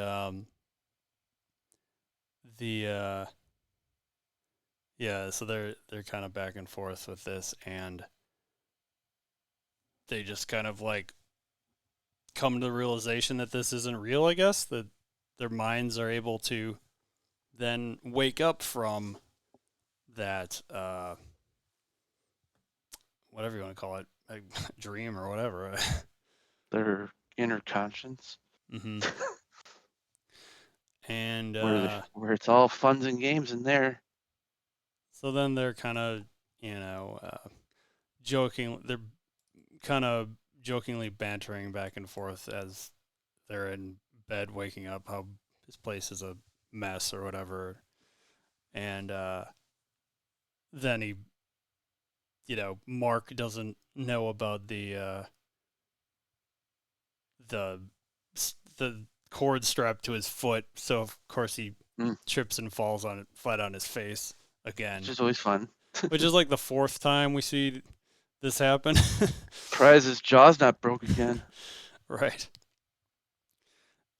the yeah, so they're kind of back and forth with this, and they just kind of like come to the realization that this isn't real, I guess, that their minds are able to then wake up from that, whatever you want to call it, a dream or whatever. Their inner conscience. Mm-hmm. And where it's all funs and games in there. So then they're kind of, joking. They're kind of jokingly bantering back and forth as they're in bed, waking up, how his place is a mess or whatever. And then he, Mark doesn't know about the the cord strapped to his foot, so of course he trips and falls on it flat on his face again. Which is always fun. Which is like the fourth time we see this happen. Surprised his jaw's not broke again. Right.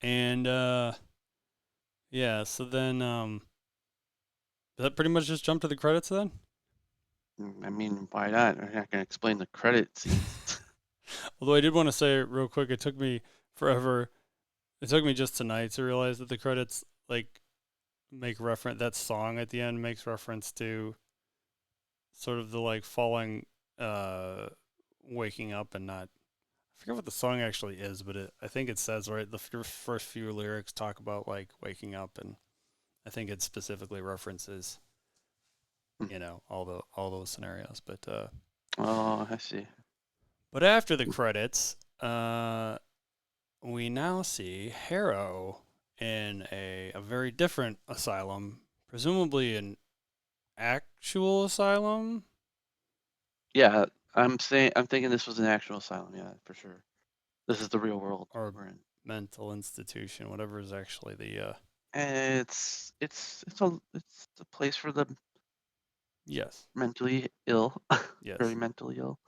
And yeah, so then does that pretty much just jump to the credits then? I mean, why not? We're not gonna explain the credit scenes. Although I did want to say real quick, it took me forever. It took me just tonight to realize that the credits make reference, that song at the end makes reference to sort of the falling, waking up and not. I forget what the song actually is, but I think it says right the first few lyrics talk about waking up, and I think it specifically references all those scenarios. But oh, I see. But after the credits, we now see Harrow in a very different asylum, presumably an actual asylum. Yeah, I'm thinking this was an actual asylum. Yeah, for sure. This is the real world or we're in. Mental institution, whatever is actually the. It's a place for the Yes. mentally ill. Yes. Very mentally ill.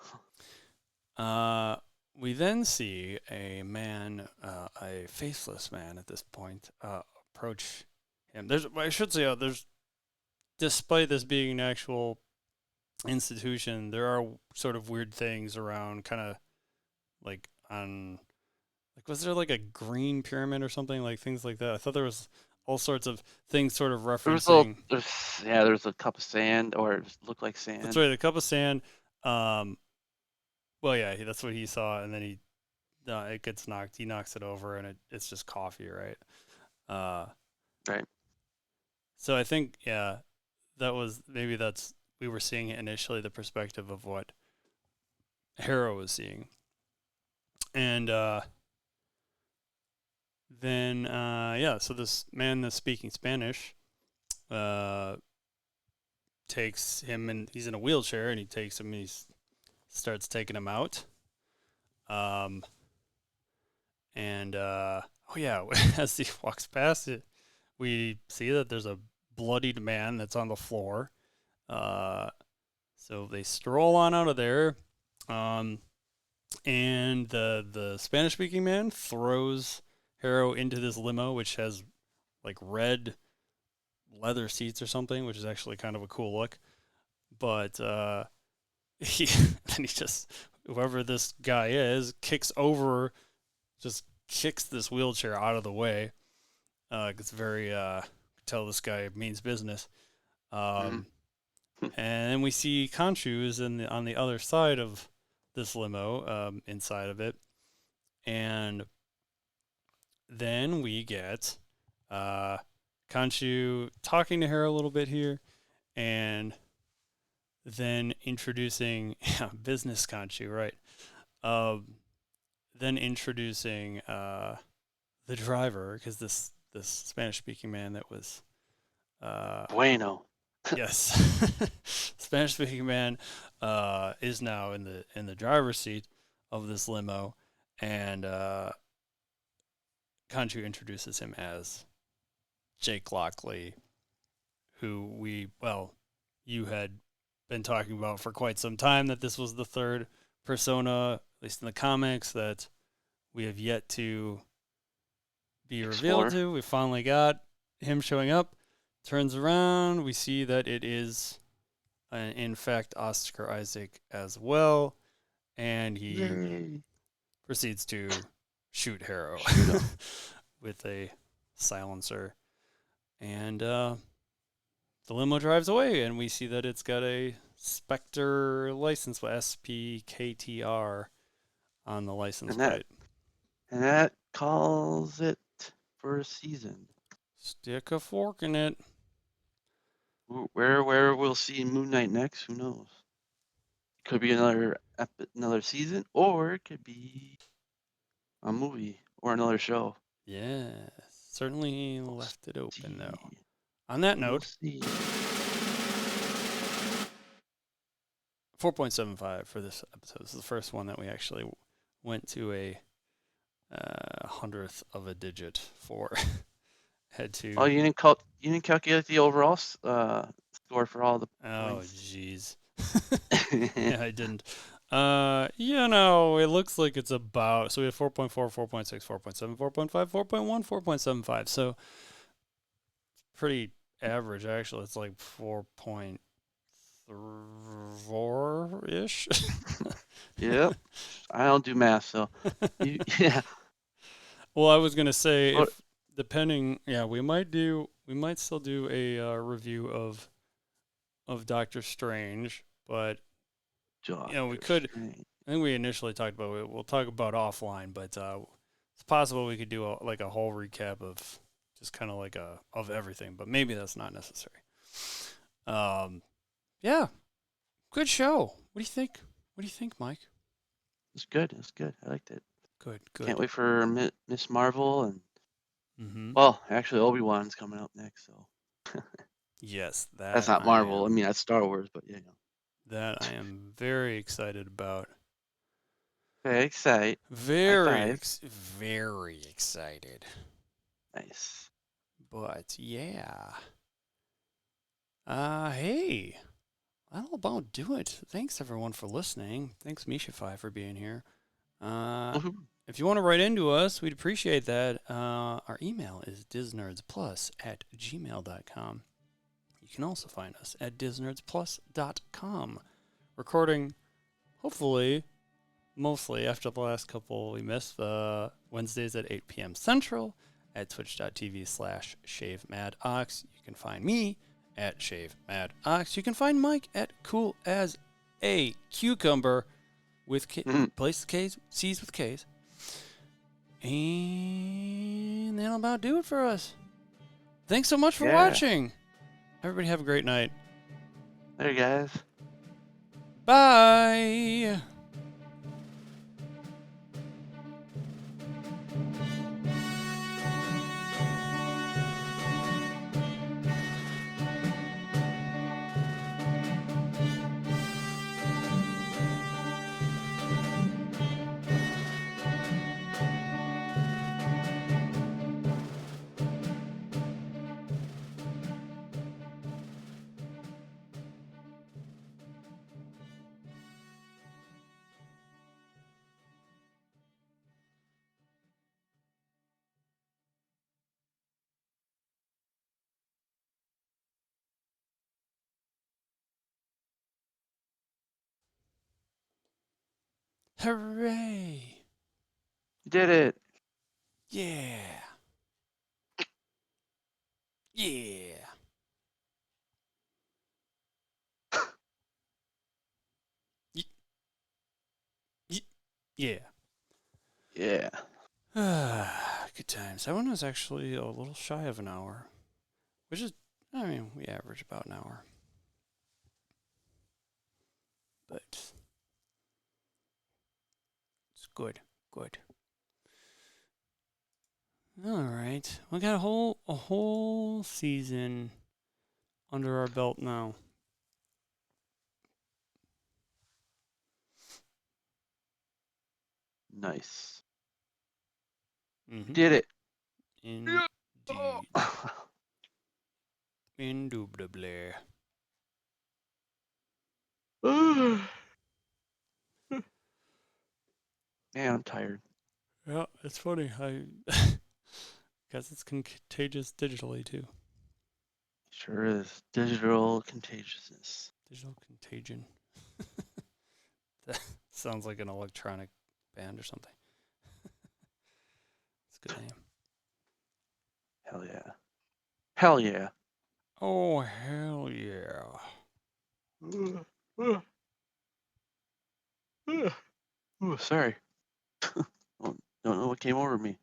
We then see a man, a faceless man at this point, approach him. I should say, despite this being an actual institution, there are sort of weird things around, kind of on, was there a green pyramid or something, things like that? I thought there was all sorts of things sort of referencing. There's a cup of sand, or it looked like sand. That's right, a cup of sand. Well, yeah, that's what he saw, and then it gets knocked. He knocks it over, and it's just coffee, right? Right. So I think, yeah, we were seeing initially the perspective of what Harrow was seeing, and then yeah, so this man that's speaking Spanish takes him, and he's in a wheelchair, and he takes him, and he starts taking him out. And oh yeah, as he walks past it, we see that there's a bloodied man that's on the floor. So they stroll on out of there, and the Spanish speaking man throws Harrow into this limo, which has red leather seats or something, which is actually kind of a cool look. But he just, whoever this guy is, kicks this wheelchair out of the way. It's very tell this guy means business. And then we see Khonshu is on the other side of this limo, inside of it, and then we get Khonshu talking to her a little bit here, and then introducing business Khonshu, right? Then introducing the driver, because this Spanish speaking man that was bueno. Yes, Spanish speaking man is now in the driver's seat of this limo, and Khonshu introduces him as Jake Lockley, who you had been talking about for quite some time, that this was the third persona, at least in the comics, that we have yet to be revealed to. We finally got him showing up. Turns around, we see that it is, in fact, Oscar Isaac as well, and he proceeds to shoot Harrow Shoot him. with a silencer. And the limo drives away, and we see that it's got a Spectre license with SPKTR on the license plate. And that calls it for a season. Stick a fork in it. Where we'll see Moon Knight next, who knows? Could be another season, or it could be a movie or another show. Yeah, certainly We'll left it open see. though. On that note, 4.75 for this episode. This is the first one that we actually went to a hundredth of a digit for. Had to. Oh, you didn't calculate the overall score for all the points. Oh, jeez. Yeah, I didn't. It looks like it's about. So we have 4.4, 4.6, 4.7, 4.5, 4.1, 4.75. So pretty average, actually. It's like 4.4 ish. Yep. I don't do math, so yeah. Well, I was gonna say, if depending, we might still do a review of Doctor Strange, but we could. Strange. I think we initially talked about it. We'll talk about offline, but it's possible we could do a whole recap of just kind of like of everything, but maybe that's not necessary. Yeah, good show. What do you think? What do you think, Mike? It's good. It's good. I liked it. Good. Can't wait for Miss Marvel and well, actually Obi-Wan's coming up next, so yes, that's not Marvel. I mean, that's Star Wars, but yeah. That I am very excited about. Very excited. Very excited. Nice. But yeah. Hey. That'll about do it. Thanks everyone for listening. Thanks Misha for being here. If you want to write into us, we'd appreciate that. Our email is disnerdsplus@gmail.com. You can also find us at disnerdsplus.com. Recording, hopefully, mostly after the last couple we missed, Wednesdays at 8 p.m. Central at twitch.tv/ShaveMadOx. You can find me at ShaveMadOx. You can find Mike at Cool as a Cucumber with place the K's, C's with K's. And that'll about do it for us. Thanks so much for watching. Everybody have a great night. Later, guys. Bye. Hooray! You did it. Yeah. Yeah. Yeah. Yeah. Good times. That one was actually a little shy of an hour, which is, we average about an hour. But it's good. Good. All right. We got a whole season under our belt now. Nice. Mm-hmm. Did it. Indeed. Indubitably. Man, I'm tired. Yeah, it's funny. I guess it's contagious digitally too. Sure is. Digital contagiousness. Digital contagion. That sounds like an electronic band or something. Good name. Hell yeah. Hell yeah. Oh, hell yeah. Ooh, sorry. Don't know what came over me.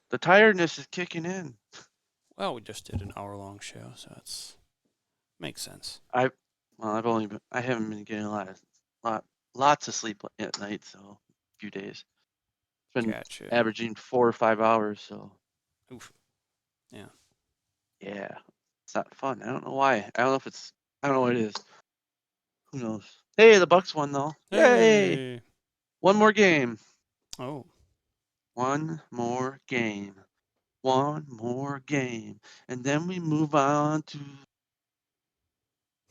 The tiredness is kicking in. Well, we just did an hour-long show, so it's makes sense. I haven't been getting lots of sleep at night, so a few days. It's been Gotcha. averaging 4 or 5 hours, so Oof. Yeah. yeah, it's not fun. I don't know why. I don't know what it is. Who knows? Hey, the Bucks won though. Yay! Hey. One more game. Oh. One more game. One more game, and then we move on to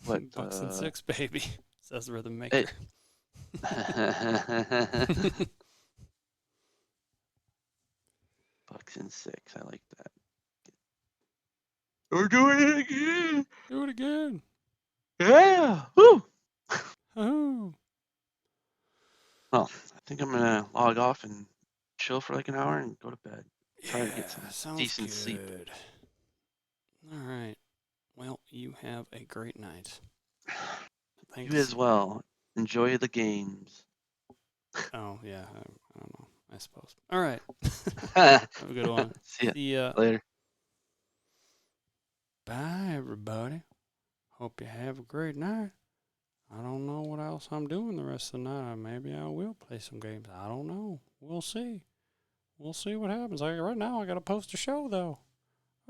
what? Bucks and 6, baby. Says the rhythm maker. It, Bucks and 6. I like that. We're doing it again. Do it again. Yeah. Woo. Oh. Well, I think I'm gonna log off and chill for like an hour and go to bed. Try to get some Sounds decent good. sleep. All right. Well, you have a great night. Thanks. You as well. Enjoy the games. Oh, yeah. I don't know. I suppose. All right. Have a good one. See ya. See ya. Later. Bye, everybody. Hope you have a great night. I don't know what else I'm doing the rest of the night. Maybe I will play some games. I don't know. We'll see. We'll see what happens. Right now, I got to post a show, though.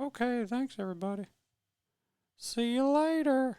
Okay, thanks, everybody. See you later.